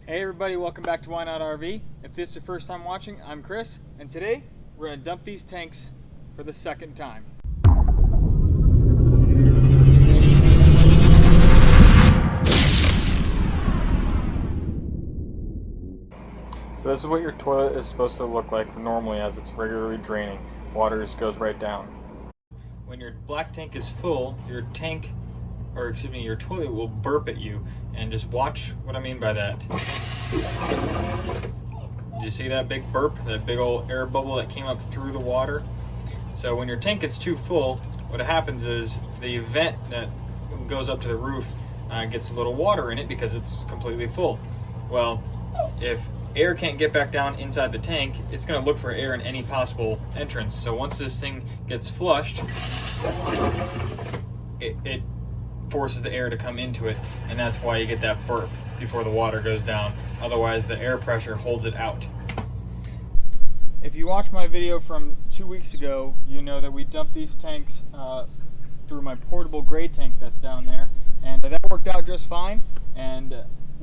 Hey everybody, welcome back to Why Not RV. If this is your first time watching, I'm Chris, and today we're going to dump these tanks for the second time. So this is what your toilet is supposed to look like normally as it's regularly draining. Water just goes right down. When your black tank is full, your toilet will burp at you, and just watch what I mean by that. Did you see that big burp? That big old air bubble that came up through the water? So when your tank gets too full, what happens is the vent that goes up to the roof gets a little water in it because it's completely full. Well, if air can't get back down inside the tank, it's going to look for air in any possible entrance. So once this thing gets flushed, it forces the air to come into it, and that's why you get that burp before the water goes down. Otherwise, the air pressure holds it out. If you watched my video from 2 weeks ago, you know that we dumped these tanks through my portable gray tank that's down there, and that worked out just fine, and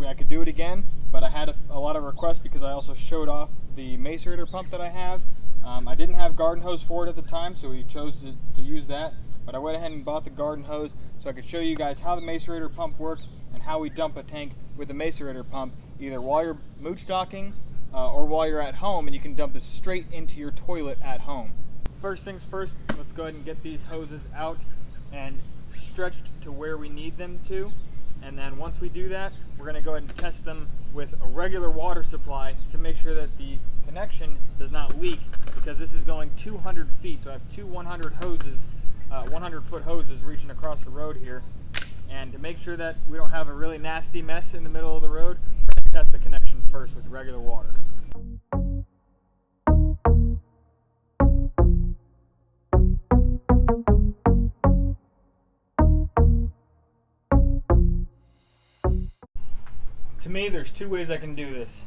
I could do it again, but I had a lot of requests because I also showed off the Macerator pump that I have. I didn't have garden hose for it at the time, so we chose to use that. But I went ahead and bought the garden hose so I could show you guys how the Macerator pump works and how we dump a tank with the Macerator pump, either while you're mooch docking or while you're at home, and you can dump this straight into your toilet at home. First things first, let's go ahead and get these hoses out and stretched to where we need them to. And then once we do that, we're going to go ahead and test them with a regular water supply to make sure that the connection does not leak, because this is going 200 feet. So I have two 100-foot hoses reaching across the road here. And to make sure that we don't have a really nasty mess in the middle of the road, we're going to test the connection first with regular water. To me, there's two ways I can do this.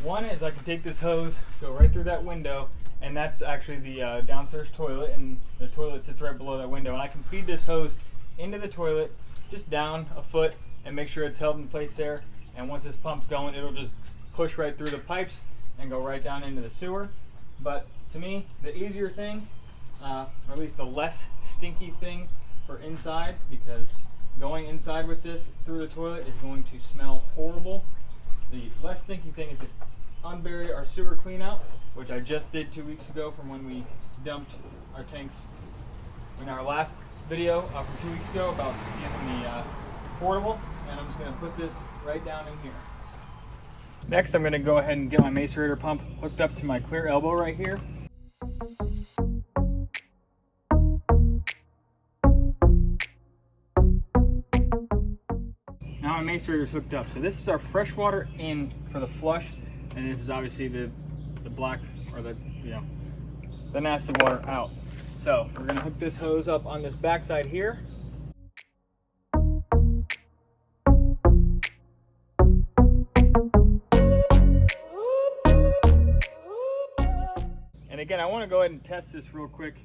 One is I can take this hose, go right through that window, and that's actually the downstairs toilet, and the toilet sits right below that window. And I can feed this hose into the toilet, just down a foot, and make sure it's held in place there. And once this pump's going, it'll just push right through the pipes and go right down into the sewer. But to me, the easier thing, or at least the less stinky thing for inside, because going inside with this through the toilet is going to smell horrible. The less stinky thing is to unbury our sewer cleanout, which I just did 2 weeks ago from when we dumped our tanks in our last video from 2 weeks ago about using the portable. And I'm just going to put this right down in here. Next, I'm going to go ahead and get my Macerator pump hooked up to my clear elbow right here. Now my Macerator is hooked up. So this is our fresh water in for the flush, and this is obviously the black, or the nasty water out. So we're going to hook this hose up on this backside here. And again, I want to go ahead and test this real quick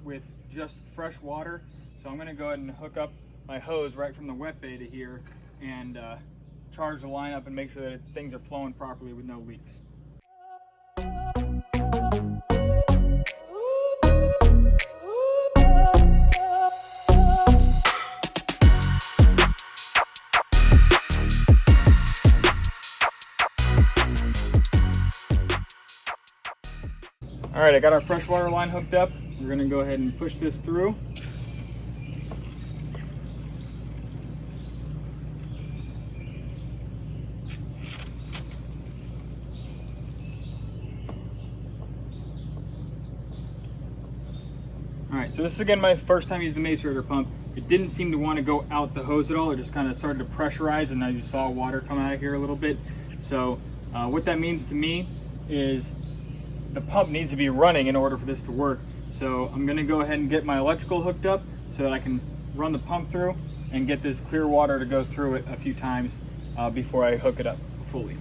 with just fresh water. So I'm going to go ahead and hook up my hose right from the wet bay to here and charge the line up and make sure that things are flowing properly with no leaks. All right, I got our freshwater line hooked up. We're gonna go ahead and push this through. All right, so this is again my first time using the Macerator pump. It didn't seem to want to go out the hose at all. It just kind of started to pressurize, and now you saw water come out of here a little bit. So what that means to me is the pump needs to be running in order for this to work. So I'm going to go ahead and get my electrical hooked up so that I can run the pump through and get this clear water to go through it a few times before I hook it up fully.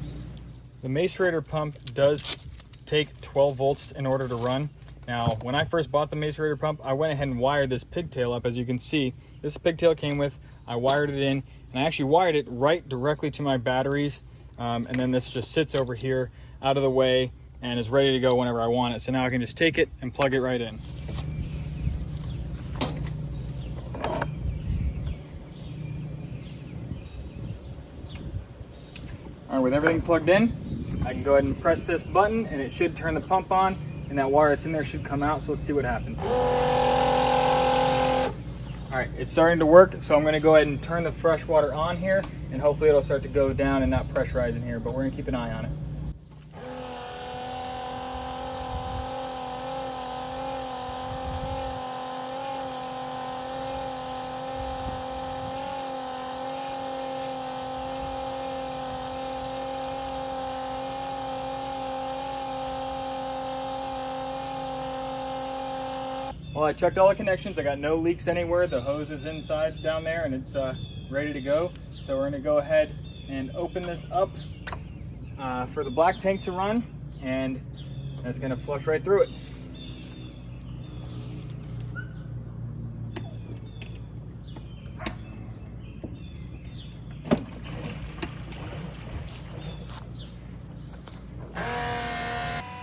The Macerator pump does take 12 volts in order to run. Now, when I first bought the Macerator pump, I went ahead and wired this pigtail up. As you can see, this pigtail came with, I wired it in, and I actually wired it right directly to my batteries and then this just sits over here out of the way and is ready to go whenever I want it. So now I can just take it and plug it right in. All right, with everything plugged in, I can go ahead and press this button and it should turn the pump on, and that water that's in there should come out. So let's see what happens. All right, it's starting to work, so I'm gonna go ahead and turn the fresh water on here, and hopefully it'll start to go down and not pressurize in here, but we're gonna keep an eye on it. Well, I checked all the connections. I got no leaks anywhere. The hose is inside down there and it's ready to go. So we're gonna go ahead and open this up for the black tank to run, and that's gonna flush right through it.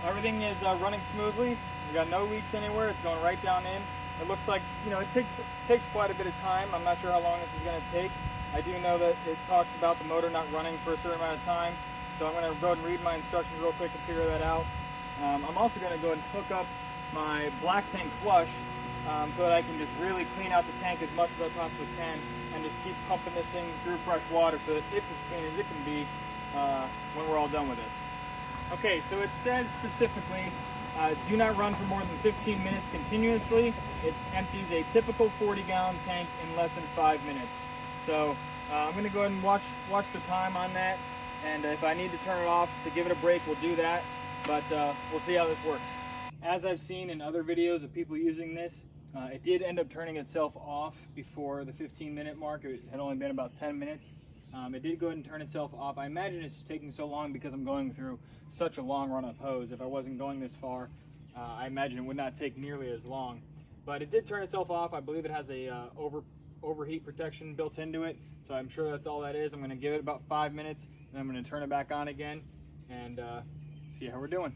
Everything is running smoothly. We got no leaks anywhere. It's going right down in. It looks like, you know, it takes quite a bit of time. I'm not sure how long this is going to take. I do know that it talks about the motor not running for a certain amount of time. So I'm going to go ahead and read my instructions real quick to figure that out. I'm also going to go ahead and hook up my black tank flush so that I can just really clean out the tank as much as I possibly can and just keep pumping this thing through fresh water so that it's as clean as it can be when we're all done with this. Okay, so it says specifically, do not run for more than 15 minutes continuously. It empties a typical 40-gallon tank in less than 5 minutes. So I'm going to go ahead and watch the time on that, and if I need to turn it off to give it a break, we'll do that, but we'll see how this works. As I've seen in other videos of people using this, it did end up turning itself off before the 15-minute mark. It had only been about 10 minutes. It did go ahead and turn itself off. I imagine it's just taking so long because I'm going through such a long run of hose. If I wasn't going this far, I imagine it would not take nearly as long. But it did turn itself off. I believe it has a overheat protection built into it, so I'm sure that's all that is. I'm going to give it about 5 minutes, and I'm going to turn it back on again and see how we're doing.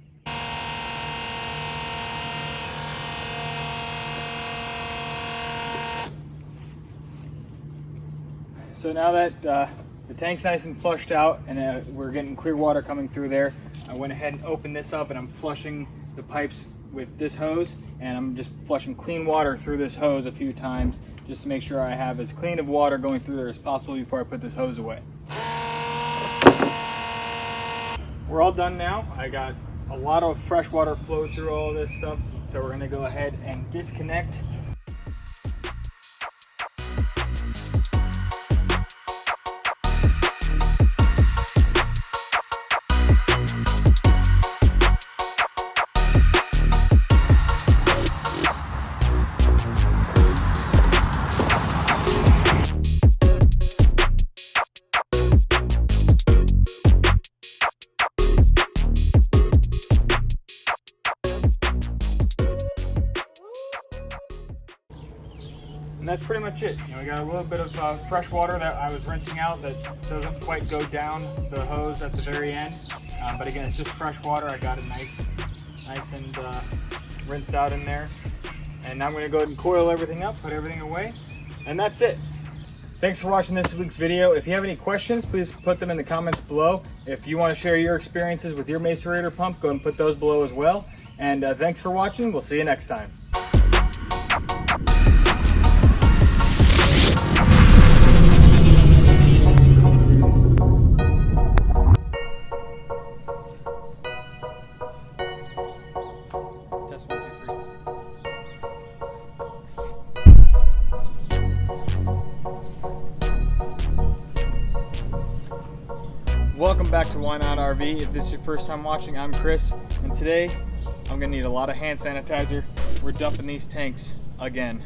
So now that the tank's nice and flushed out and we're getting clear water coming through there, I went ahead and opened this up, and I'm flushing the pipes with this hose, and I'm just flushing clean water through this hose a few times just to make sure I have as clean of water going through there as possible before I put this hose away. We're all done now. I got a lot of fresh water flowed through all this stuff, so we're going to go ahead and disconnect. And that's pretty much it. You know, we got a little bit of fresh water that I was rinsing out that doesn't quite go down the hose at the very end. But again, it's just fresh water. I got it nice and rinsed out in there. And now I'm going to go ahead and coil everything up, put everything away, and that's it. Thanks for watching this week's video. If you have any questions, please put them in the comments below. If you want to share your experiences with your Macerator pump, go ahead and put those below as well. And thanks for watching. We'll see you next time. Welcome back to Why Not RV. If this is your first time watching, I'm Chris, and today I'm gonna need a lot of hand sanitizer. We're dumping these tanks again.